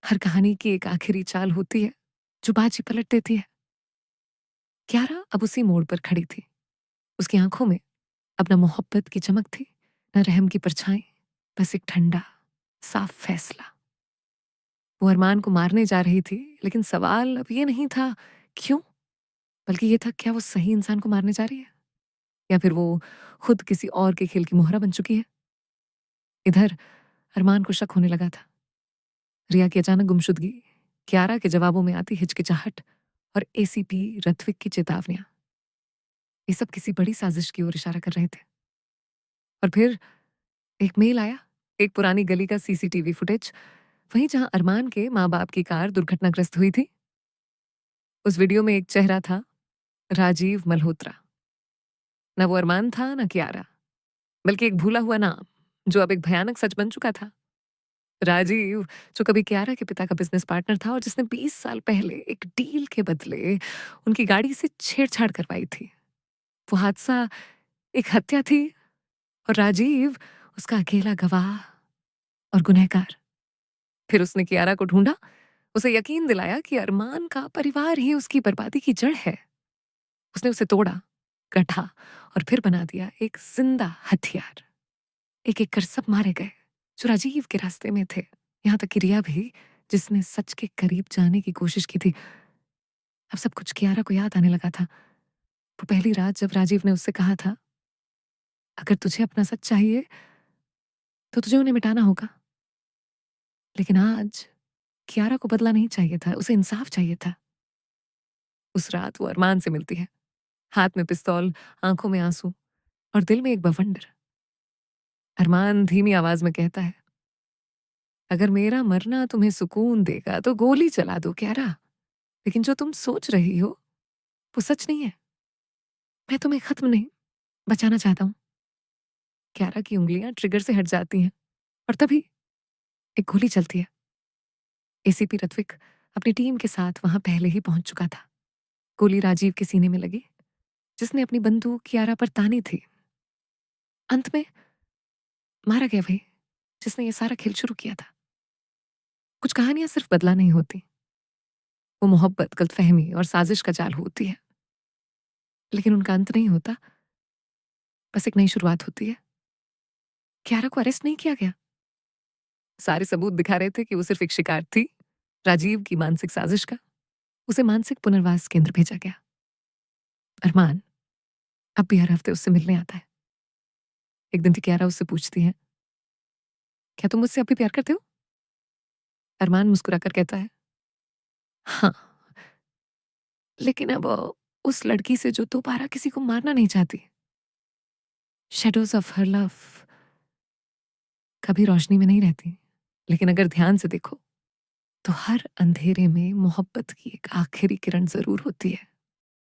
हर कहानी की एक आखिरी चाल होती है जो बाजी पलट देती है। क्यारा अब उसी मोड़ पर खड़ी थी। उसकी आंखों में अब न मोहब्बत की चमक थी, न रहम की परछाई, बस एक ठंडा साफ फैसला। वो अरमान को मारने जा रही थी, लेकिन सवाल अब ये नहीं था क्यों, बल्कि ये था क्या वो सही इंसान को मारने जा रही है, या फिर वो खुद किसी और के खेल की मोहरा बन चुकी है। इधर अरमान को शक होने लगा था। रिया की अचानक गुमशुदगी, क्यारा के जवाबों में आती हिचकिचाहट और एसीपी रथविक की चेतावनियां, ये सब किसी बड़ी साजिश की ओर इशारा कर रहे थे। और फिर एक मेल आया, एक पुरानी गली का सीसीटीवी फुटेज, वहीं जहां अरमान के माँ बाप की कार दुर्घटनाग्रस्त हुई थी। उस वीडियो में एक चेहरा था, राजीव मल्होत्रा। न वो अरमान था, न कियारा, बल्कि एक भूला हुआ नाम जो अब एक भयानक सच बन चुका था। राजीव, जो कभी कियारा के पिता का बिजनेस पार्टनर था और जिसने 20 साल पहले एक डील के बदले उनकी गाड़ी से छेड़छाड़ करवाई थी। वो हादसा एक हत्या थी, और राजीव उसका अकेला गवाह और गुनहगार। फिर उसने कियारा को ढूंढा, उसे यकीन दिलाया कि अरमान का परिवार ही उसकी बर्बादी की जड़ है। उसने उसे तोड़ा, गढ़ा और फिर बना दिया एक जिंदा हथियार। एक एक कर सब मारे गए जो राजीव के रास्ते में थे, यहां तक कि रिया भी, जिसने सच के करीब जाने की कोशिश की थी। अब सब कुछ कियारा को याद आने लगा था। वो पहली रात जब राजीव ने उससे कहा था, अगर तुझे अपना सच चाहिए तो तुझे उन्हें मिटाना होगा। लेकिन आज कियारा को बदला नहीं चाहिए था, उसे इंसाफ चाहिए था। उस रात वो अरमान से मिलती है, हाथ में पिस्तौल, आंखों में आंसू और दिल में एक बवंडर। अरमान धीमी आवाज में कहता है, अगर मेरा मरना तुम्हें सुकून देगा तो गोली चला दो क्यारा, लेकिन जो तुम सोच रही हो वो सच नहीं है। मैं तुम्हें खत्म नहीं, बचाना चाहता हूँ। क्यारा की उंगलियां ट्रिगर से हट जाती हैं, और तभी एक गोली चलती है। एसीपी रथविक अपनी टीम के साथ वहां पहले ही पहुंच चुका था। गोली राजीव के सीने में लगी, जिसने अपनी बंदूक कियारा पर तानी थी। अंत में मारा गया वही जिसने ये सारा खेल शुरू किया था। कुछ कहानियां सिर्फ बदला नहीं होती, वो मोहब्बत, गलतफहमी और साजिश का जाल होती है। लेकिन उनका अंत नहीं होता, बस एक नई शुरुआत होती है। कियारा को अरेस्ट नहीं किया गया। सारे सबूत दिखा रहे थे कि वो सिर्फ एक शिकार थी, राजीव की मानसिक साजिश का। उसे मानसिक पुनर्वास केंद्र भेजा गया। अरमान अब भी हर हफ्ते उससे मिलने आता है। एक दिन कियारा उससे पूछती है, क्या तुम मुझसे अभी प्यार करते हो? अरमान मुस्कुराकर कहता है, हाँ, लेकिन अब उस लड़की से जो दोबारा किसी को मारना नहीं चाहती। शेडोज ऑफ हर लव कभी रोशनी में नहीं रहती, लेकिन अगर ध्यान से देखो तो हर अंधेरे में मोहब्बत की एक आखिरी किरण जरूर होती है।